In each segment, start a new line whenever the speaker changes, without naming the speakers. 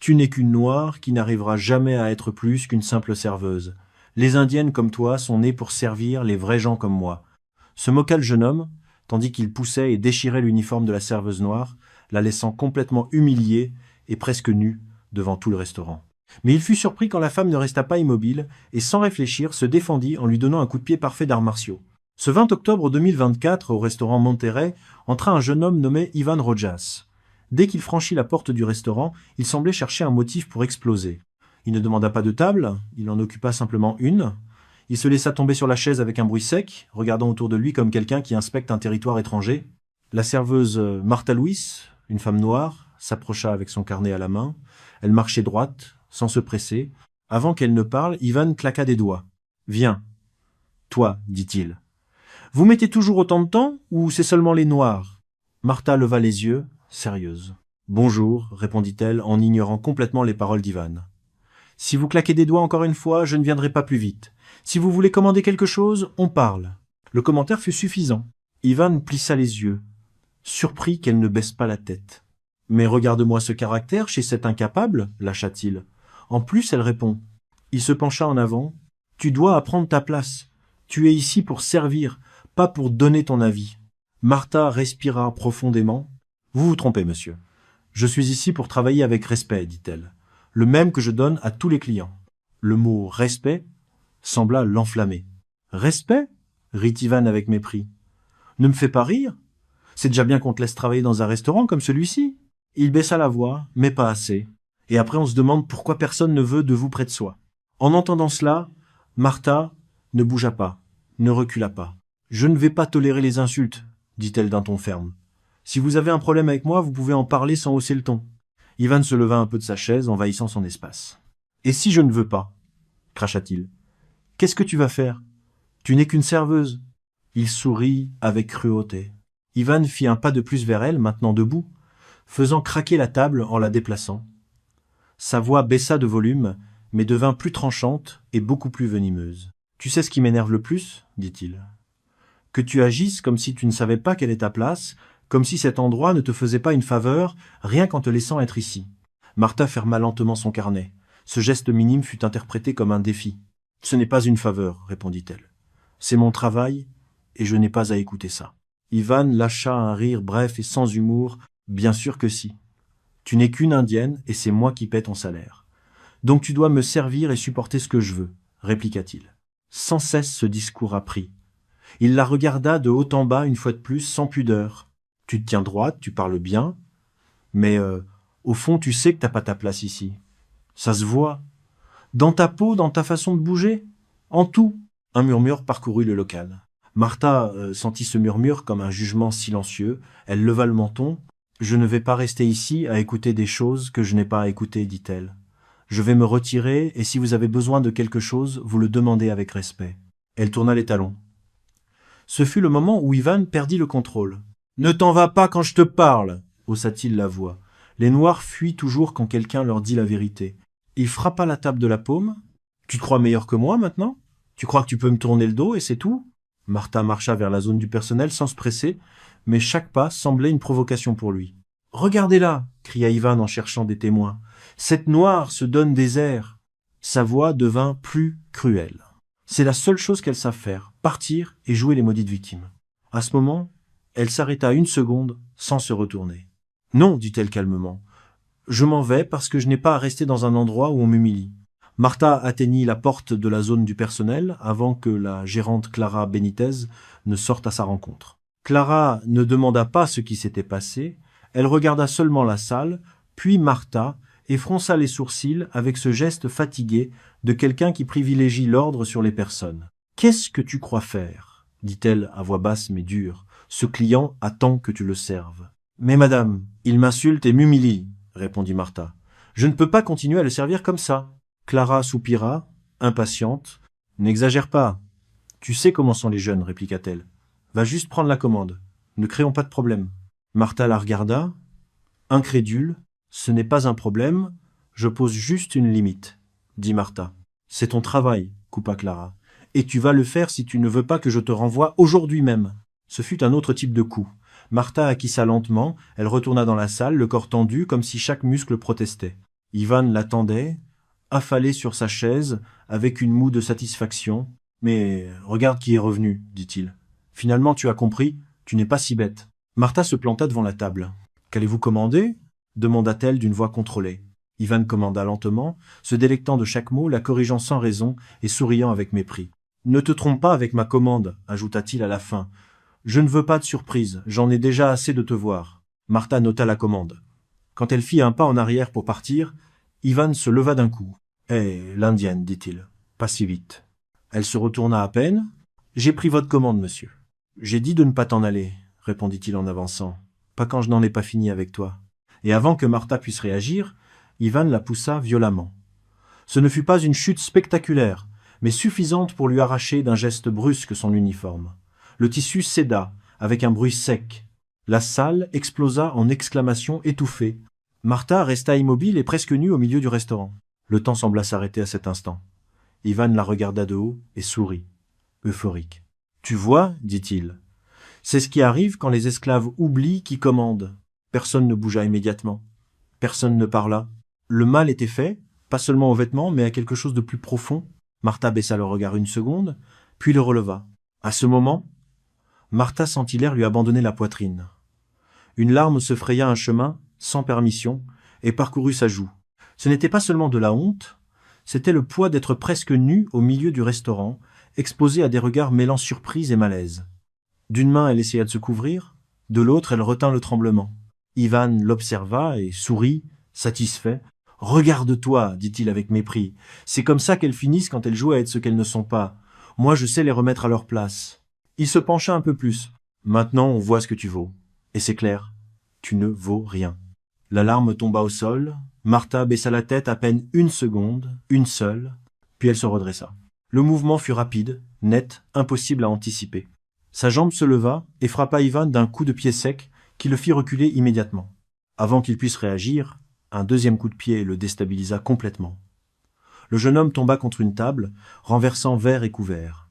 Tu n'es qu'une noire qui n'arrivera jamais à être plus qu'une simple serveuse. Les indiennes comme toi sont nées pour servir les vrais gens comme moi. » Se moqua le jeune homme, tandis qu'il poussait et déchirait l'uniforme de la serveuse noire, la laissant complètement humiliée et presque nue devant tout le restaurant. Mais il fut surpris quand la femme ne resta pas immobile et, sans réfléchir, se défendit en lui donnant un coup de pied parfait d'arts martiaux. Ce 20 octobre 2024, au restaurant Monterrey, entra un jeune homme nommé Ivan Rojas. Dès qu'il franchit la porte du restaurant, il semblait chercher un motif pour exploser. Il ne demanda pas de table, il en occupa simplement une. Il se laissa tomber sur la chaise avec un bruit sec, regardant autour de lui comme quelqu'un qui inspecte un territoire étranger. La serveuse Martha Louis, une femme noire, s'approcha avec son carnet à la main. Elle marchait droite, sans se presser. Avant qu'elle ne parle, Ivan claqua des doigts. « Viens. »« Toi, dit-il. »« Vous mettez toujours autant de temps, ou c'est seulement les noirs ?» Martha leva les yeux, sérieuse. « Bonjour, répondit-elle en ignorant complètement les paroles d'Ivan. « Si vous claquez des doigts encore une fois, je ne viendrai pas plus vite. Si vous voulez commander quelque chose, on parle. » Le commentaire fut suffisant. Ivan plissa les yeux, surpris qu'elle ne baisse pas la tête. « Mais regarde-moi ce caractère chez cet incapable, lâcha-t-il. En plus, elle répond. Il se pencha en avant. « Tu dois apprendre ta place. Tu es ici pour servir, pas pour donner ton avis. » Martha respira profondément. « Vous vous trompez, monsieur. Je suis ici pour travailler avec respect, dit-elle. Le même que je donne à tous les clients. » Le mot « respect » sembla l'enflammer. « Respect » rit Ivan avec mépris. « Ne me fais pas rire. C'est déjà bien qu'on te laisse travailler dans un restaurant comme celui-ci. » Il baissa la voix, mais pas assez. Et après on se demande pourquoi personne ne veut de vous près de soi. En entendant cela, Martha ne bougea pas, ne recula pas. « Je ne vais pas tolérer les insultes, » dit-elle d'un ton ferme. « Si vous avez un problème avec moi, vous pouvez en parler sans hausser le ton. » Ivan se leva un peu de sa chaise, envahissant son espace. « Et si je ne veux pas ?» cracha-t-il. « Qu'est-ce que tu vas faire? Tu n'es qu'une serveuse. » Il sourit avec cruauté. Ivan fit un pas de plus vers elle, maintenant debout, faisant craquer la table en la déplaçant. Sa voix baissa de volume, mais devint plus tranchante et beaucoup plus venimeuse. « Tu sais ce qui m'énerve le plus ?» dit-il. « Que tu agisses comme si tu ne savais pas quelle est ta place, comme si cet endroit ne te faisait pas une faveur, rien qu'en te laissant être ici. » Martha ferma lentement son carnet. Ce geste minime fut interprété comme un défi. « Ce n'est pas une faveur, » répondit-elle. « C'est mon travail, et je n'ai pas à écouter ça. » Ivan lâcha un rire bref et sans humour. « Bien sûr que si. Tu n'es qu'une indienne, et c'est moi qui paie ton salaire. Donc tu dois me servir et supporter ce que je veux, » répliqua-t-il. Sans cesse ce discours apprit. Il la regarda de haut en bas une fois de plus, sans pudeur. « Tu te tiens droite, tu parles bien, mais au fond tu sais que t'as pas ta place ici. Ça se voit. Dans ta peau, dans ta façon de bouger, en tout. » Un murmure parcourut le local. Martha sentit ce murmure comme un jugement silencieux. Elle leva le menton. « Je ne vais pas rester ici à écouter des choses que je n'ai pas à écouter, dit-elle. Je vais me retirer, et si vous avez besoin de quelque chose, vous le demandez avec respect. » Elle tourna les talons. Ce fut le moment où Ivan perdit le contrôle. « Ne t'en vas pas quand je te parle !» haussa-t-il la voix. Les Noirs fuient toujours quand quelqu'un leur dit la vérité. Il frappa la table de la paume. « Tu te crois meilleur que moi maintenant? Tu crois que tu peux me tourner le dos et c'est tout ?» Martha marcha vers la zone du personnel sans se presser, mais chaque pas semblait une provocation pour lui. « Regardez-la !» cria Ivan en cherchant des témoins. « Cette Noire se donne des airs. » Sa voix devint plus cruelle. C'est la seule chose qu'elles savent faire, partir et jouer les maudites victimes. À ce moment, elle s'arrêta une seconde sans se retourner. « Non, dit-elle calmement. Je m'en vais parce que je n'ai pas à rester dans un endroit où on m'humilie. » Martha atteignit la porte de la zone du personnel avant que la gérante Clara Benitez ne sorte à sa rencontre. Clara ne demanda pas ce qui s'était passé, elle regarda seulement la salle, puis Martha, et fronça les sourcils avec ce geste fatigué de quelqu'un qui privilégie l'ordre sur les personnes. « Qu'est-ce que tu crois faire ?» dit-elle à voix basse mais dure. « Ce client attend que tu le serves. »« Mais madame, il m'insulte et m'humilie, » répondit Martha. « Je ne peux pas continuer à le servir comme ça. » Clara soupira, impatiente. « N'exagère pas. Tu sais comment sont les jeunes, répliqua-t-elle. Va juste prendre la commande. Ne créons pas de problème. » Martha la regarda, incrédule. « Ce n'est pas un problème, je pose juste une limite, » dit Martha. « C'est ton travail, » coupa Clara. « Et tu vas le faire si tu ne veux pas que je te renvoie aujourd'hui même. » Ce fut un autre type de coup. Martha acquiesça lentement, elle retourna dans la salle, le corps tendu, comme si chaque muscle protestait. Ivan l'attendait, affalé sur sa chaise, avec une moue de satisfaction. « Mais regarde qui est revenu, dit-il. Finalement, tu as compris, tu n'es pas si bête. » Martha se planta devant la table. « Qu'allez-vous commander ?» demanda-t-elle d'une voix contrôlée. Ivan commanda lentement, se délectant de chaque mot, la corrigeant sans raison et souriant avec mépris. « Ne te trompe pas avec ma commande, ajouta-t-il à la fin. Je ne veux pas de surprise, j'en ai déjà assez de te voir. » Martha nota la commande. Quand elle fit un pas en arrière pour partir, Ivan se leva d'un coup. « Hé, l'Indienne, dit-il, pas si vite. » Elle se retourna à peine. « J'ai pris votre commande, monsieur. »« J'ai dit de ne pas t'en aller, » répondit-il en avançant. « Pas quand je n'en ai pas fini avec toi. » Et avant que Martha puisse réagir, Ivan la poussa violemment. Ce ne fut pas une chute spectaculaire, mais suffisante pour lui arracher d'un geste brusque son uniforme. Le tissu céda, avec un bruit sec. La salle explosa en exclamations étouffées. Martha resta immobile et presque nue au milieu du restaurant. Le temps sembla s'arrêter à cet instant. Ivan la regarda de haut et sourit, euphorique. « Tu vois, dit-il, c'est ce qui arrive quand les esclaves oublient qui commande. » Personne ne bougea immédiatement. Personne ne parla. Le mal était fait, pas seulement aux vêtements, mais à quelque chose de plus profond. Martha baissa le regard une seconde, puis le releva. À ce moment, Martha sentit l'air lui abandonner la poitrine. Une larme se fraya un chemin, sans permission, et parcourut sa joue. Ce n'était pas seulement de la honte, c'était le poids d'être presque nue au milieu du restaurant, exposée à des regards mêlant surprise et malaise. D'une main, elle essaya de se couvrir, de l'autre, elle retint le tremblement. Ivan l'observa et sourit, satisfait. « Regarde-toi, dit-il avec mépris. C'est comme ça qu'elles finissent quand elles jouent à être ce qu'elles ne sont pas. Moi, je sais les remettre à leur place. » Il se pencha un peu plus. « Maintenant, on voit ce que tu vaux. Et c'est clair, tu ne vaux rien. » La larme tomba au sol. Martha baissa la tête à peine une seconde, une seule, puis elle se redressa. Le mouvement fut rapide, net, impossible à anticiper. Sa jambe se leva et frappa Ivan d'un coup de pied sec qui le fit reculer immédiatement. Avant qu'il puisse réagir, un deuxième coup de pied le déstabilisa complètement. Le jeune homme tomba contre une table, renversant verre et couverts.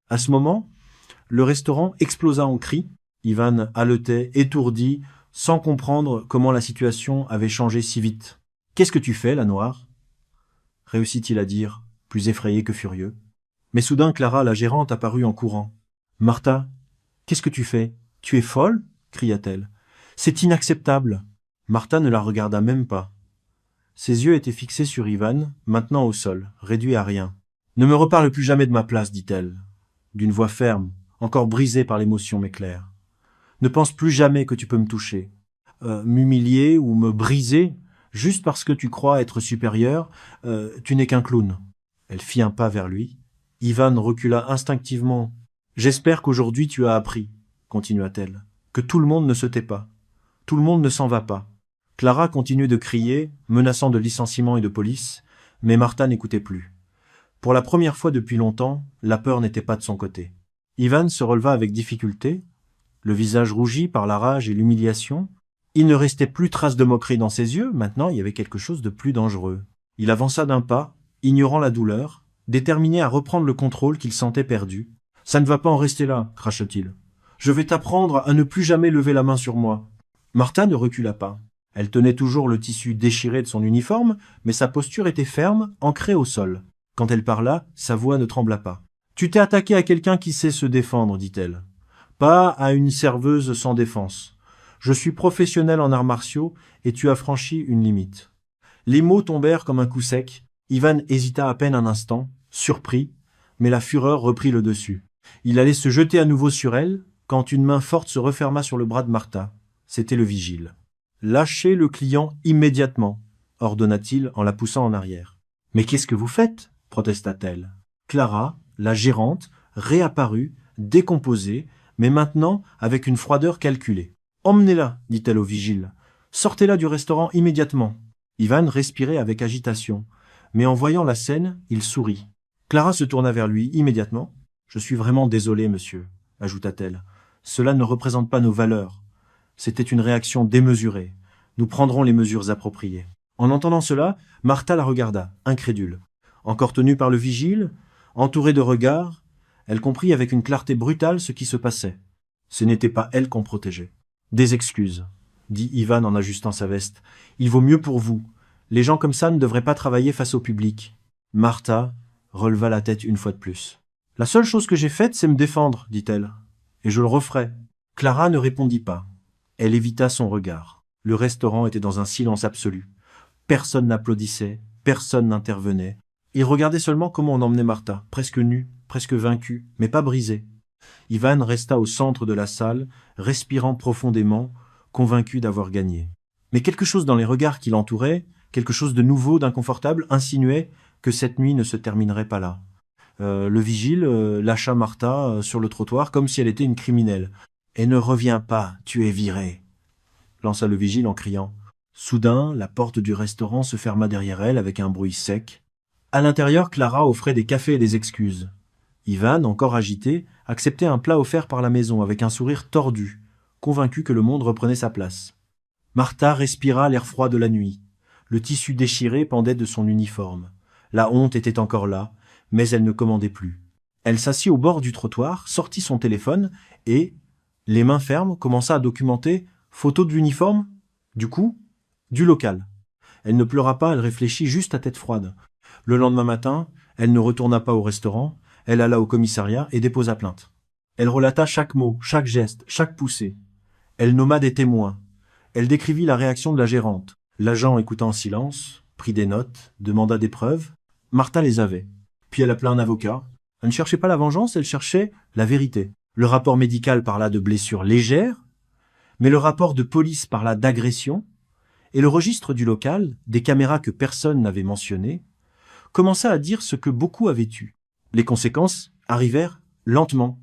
À ce moment, le restaurant explosa en cris. Ivan haletait, étourdi, sans comprendre comment la situation avait changé si vite. « Qu'est-ce que tu fais, la noire ?» réussit-il à dire, plus effrayé que furieux. Mais soudain, Clara, la gérante, apparut en courant. « Martha, qu'est-ce que tu fais? Tu es folle ?» cria-t-elle. « C'est inacceptable !» Martha ne la regarda même pas. Ses yeux étaient fixés sur Ivan, maintenant au sol, réduit à rien. « Ne me reparle plus jamais de ma place, dit-elle, d'une voix ferme, encore brisée par l'émotion mais claire. Ne pense plus jamais que tu peux me toucher. M'humilier ou me briser, juste parce que tu crois être supérieur, tu n'es qu'un clown. » Elle fit un pas vers lui. Ivan recula instinctivement. « J'espère qu'aujourd'hui tu as appris, » continua-t-elle, « que tout le monde ne se tait pas. Tout le monde ne s'en va pas. » Clara continuait de crier, menaçant de licenciement et de police, mais Martha n'écoutait plus. Pour la première fois depuis longtemps, la peur n'était pas de son côté. Ivan se releva avec difficulté, le visage rougi par la rage et l'humiliation. Il ne restait plus trace de moquerie dans ses yeux, maintenant il y avait quelque chose de plus dangereux. Il avança d'un pas, ignorant la douleur, déterminé à reprendre le contrôle qu'il sentait perdu. « Ça ne va pas en rester là, cracha-t-il. Je vais t'apprendre à ne plus jamais lever la main sur moi. » Martha ne recula pas. Elle tenait toujours le tissu déchiré de son uniforme, mais sa posture était ferme, ancrée au sol. Quand elle parla, sa voix ne trembla pas. « Tu t'es attaqué à quelqu'un qui sait se défendre, dit-elle. Pas à une serveuse sans défense. Je suis professionnel en arts martiaux et tu as franchi une limite. » Les mots tombèrent comme un coup sec. Ivan hésita à peine un instant, surpris, mais la fureur reprit le dessus. Il allait se jeter à nouveau sur elle, quand une main forte se referma sur le bras de Martha. C'était le vigile. « Lâchez le client immédiatement, » ordonna-t-il en la poussant en arrière. « Mais qu'est-ce que vous faites ?» protesta-t-elle. Clara, la gérante, réapparut, décomposée, mais maintenant avec une froideur calculée. « Emmenez-la, dit-elle au vigile. Sortez-la du restaurant immédiatement. » Ivan respirait avec agitation, mais en voyant la scène, il sourit. Clara se tourna vers lui immédiatement. « Je suis vraiment désolée, monsieur, » ajouta-t-elle. « Cela ne représente pas nos valeurs. C'était une réaction démesurée. Nous prendrons les mesures appropriées. » En entendant cela, Martha la regarda, incrédule. Encore tenue par le vigile, entourée de regards, elle comprit avec une clarté brutale ce qui se passait. Ce n'était pas elle qu'on protégeait. « Des excuses, » dit Ivan en ajustant sa veste. « Il vaut mieux pour vous. Les gens comme ça ne devraient pas travailler face au public. Martha releva la tête une fois de plus. La seule chose que j'ai faite, c'est me défendre, dit-elle. Et je le referai. Clara ne répondit pas. Elle évita son regard. Le restaurant était dans un silence absolu. Personne n'applaudissait, personne n'intervenait. Ils regardaient seulement comment on emmenait Martha, presque nue, presque vaincue, mais pas brisée. Ivan resta au centre de la salle, respirant profondément, convaincu d'avoir gagné. Mais quelque chose dans les regards qui l'entouraient, quelque chose de nouveau, d'inconfortable, insinuait que cette nuit ne se terminerait pas là. Le vigile lâcha Martha sur le trottoir comme si elle était une criminelle. « Et ne reviens pas, tu es virée !» lança le vigile en criant. Soudain, la porte du restaurant se ferma derrière elle avec un bruit sec. À l'intérieur, Clara offrait des cafés et des excuses. Ivan, encore agité, acceptait un plat offert par la maison avec un sourire tordu, convaincu que le monde reprenait sa place. Martha respira l'air froid de la nuit. Le tissu déchiré pendait de son uniforme. La honte était encore là, mais elle ne commandait plus. Elle s'assit au bord du trottoir, sortit son téléphone et, les mains fermes, commença à documenter photos de l'uniforme, du coup, du local. Elle ne pleura pas, elle réfléchit juste à tête froide. Le lendemain matin, elle ne retourna pas au restaurant, elle alla au commissariat et déposa plainte. Elle relata chaque mot, chaque geste, chaque poussée. Elle nomma des témoins. Elle décrivit la réaction de la gérante. L'agent écouta en silence, prit des notes, demanda des preuves. Martha les avait. Puis elle appela un avocat. Elle ne cherchait pas la vengeance, elle cherchait la vérité. Le rapport médical parla de blessures légères, mais le rapport de police parla d'agression, et le registre du local, des caméras que personne n'avait mentionnées, commença à dire ce que beaucoup avaient eu. Les conséquences arrivèrent lentement,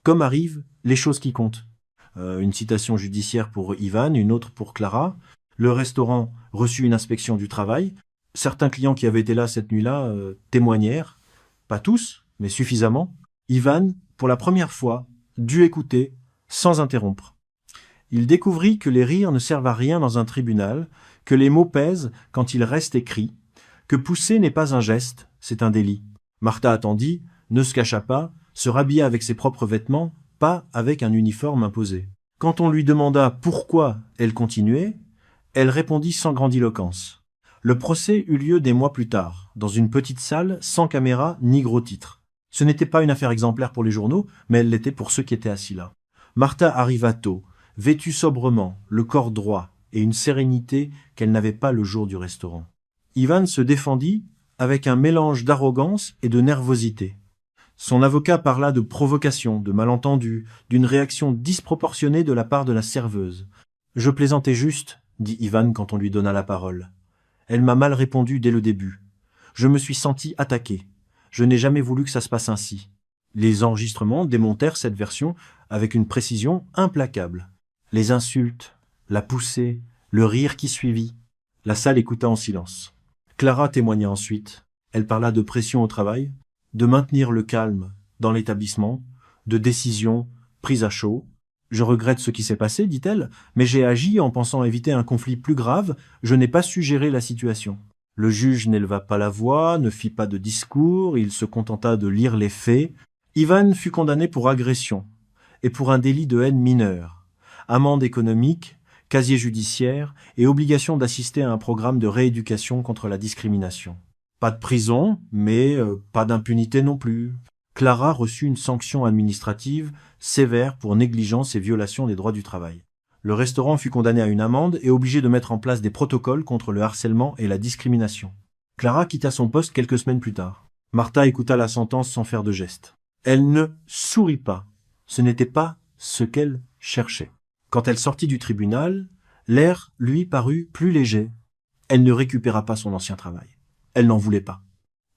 comme arrivent les choses qui comptent. Une citation judiciaire pour Ivan, une autre pour Clara. Le restaurant reçut une inspection du travail. Certains clients qui avaient été là cette nuit-là témoignèrent, pas tous, mais suffisamment. Ivan, pour la première fois, dut écouter sans interrompre. Il découvrit que les rires ne servent à rien dans un tribunal, que les mots pèsent quand ils restent écrits, que pousser n'est pas un geste, c'est un délit. Martha attendit, ne se cacha pas, se rhabilla avec ses propres vêtements, pas avec un uniforme imposé. Quand on lui demanda pourquoi elle continuait, elle répondit sans grandiloquence. Le procès eut lieu des mois plus tard, dans une petite salle, sans caméra ni gros titres. Ce n'était pas une affaire exemplaire pour les journaux, mais elle l'était pour ceux qui étaient assis là. Martha arriva tôt, vêtue sobrement, le corps droit, et une sérénité qu'elle n'avait pas le jour du restaurant. Ivan se défendit avec un mélange d'arrogance et de nervosité. Son avocat parla de provocation, de malentendu, d'une réaction disproportionnée de la part de la serveuse. « Je plaisantais juste », dit Ivan quand on lui donna la parole. « Elle m'a mal répondu dès le début. Je me suis senti attaqué. Je n'ai jamais voulu que ça se passe ainsi. » Les enregistrements démontèrent cette version avec une précision implacable. Les insultes, la poussée, le rire qui suivit. La salle écouta en silence. Clara témoigna ensuite. Elle parla de pression au travail, de maintenir le calme dans l'établissement, de décisions prises à chaud. « Je regrette ce qui s'est passé, dit-elle, mais j'ai agi en pensant éviter un conflit plus grave, je n'ai pas su gérer la situation. » Le juge n'éleva pas la voix, ne fit pas de discours, il se contenta de lire les faits. Ivan fut condamné pour agression et pour un délit de haine mineure, amende économique, casier judiciaire et obligation d'assister à un programme de rééducation contre la discrimination. Pas de prison, mais pas d'impunité non plus. Clara reçut une sanction administrative sévère pour négligence et violation des droits du travail. Le restaurant fut condamné à une amende et obligé de mettre en place des protocoles contre le harcèlement et la discrimination. Clara quitta son poste quelques semaines plus tard. Martha écouta la sentence sans faire de geste. Elle ne sourit pas. Ce n'était pas ce qu'elle cherchait. Quand elle sortit du tribunal, l'air lui parut plus léger. Elle ne récupéra pas son ancien travail. Elle n'en voulait pas.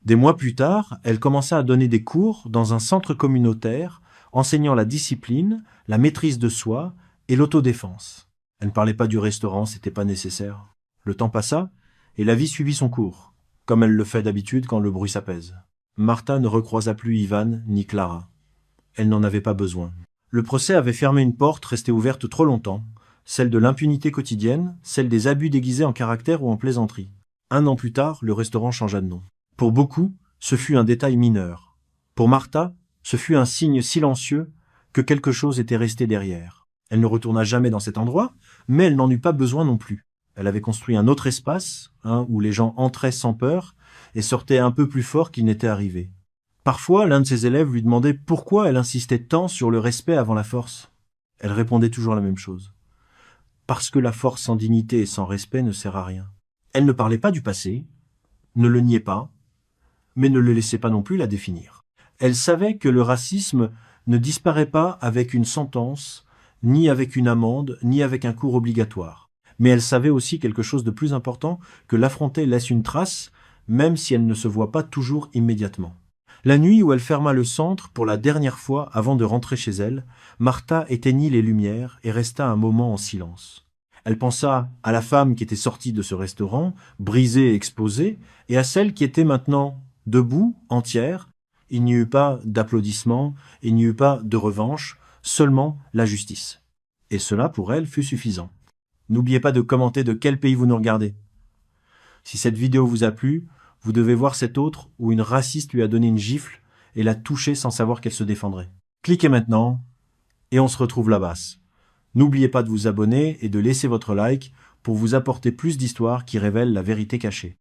Des mois plus tard, elle commença à donner des cours dans un centre communautaire, enseignant la discipline, la maîtrise de soi et l'autodéfense. Elle ne parlait pas du restaurant, c'était pas nécessaire. Le temps passa, et la vie suivit son cours, comme elle le fait d'habitude quand le bruit s'apaise. Martha ne recroisa plus Ivan ni Clara. Elle n'en avait pas besoin. Le procès avait fermé une porte restée ouverte trop longtemps, celle de l'impunité quotidienne, celle des abus déguisés en caractère ou en plaisanterie. 1 an plus tard, le restaurant changea de nom. Pour beaucoup, ce fut un détail mineur. Pour Martha, ce fut un signe silencieux que quelque chose était resté derrière. Elle ne retourna jamais dans cet endroit, mais elle n'en eut pas besoin non plus. Elle avait construit un autre espace, où les gens entraient sans peur et sortaient un peu plus forts qu'ils n'étaient arrivés. Parfois, l'un de ses élèves lui demandait pourquoi elle insistait tant sur le respect avant la force. Elle répondait toujours la même chose. Parce que la force sans dignité et sans respect ne sert à rien. Elle ne parlait pas du passé, ne le niait pas, mais ne le laissait pas non plus la définir. Elle savait que le racisme ne disparaît pas avec une sentence, ni avec une amende, ni avec un cours obligatoire. Mais elle savait aussi quelque chose de plus important, que l'affronter laisse une trace, même si elle ne se voit pas toujours immédiatement. La nuit où elle ferma le centre pour la dernière fois avant de rentrer chez elle, Martha éteignit les lumières et resta un moment en silence. Elle pensa à la femme qui était sortie de ce restaurant, brisée et exposée, et à celle qui était maintenant debout, entière. Il n'y eut pas d'applaudissements, il n'y eut pas de revanche, seulement la justice. Et cela, pour elle, fut suffisant. N'oubliez pas de commenter de quel pays vous nous regardez. Si cette vidéo vous a plu, vous devez voir cette autre où une raciste lui a donné une gifle et l'a touchée sans savoir qu'elle se défendrait. Cliquez maintenant et on se retrouve là-bas. N'oubliez pas de vous abonner et de laisser votre like pour vous apporter plus d'histoires qui révèlent la vérité cachée.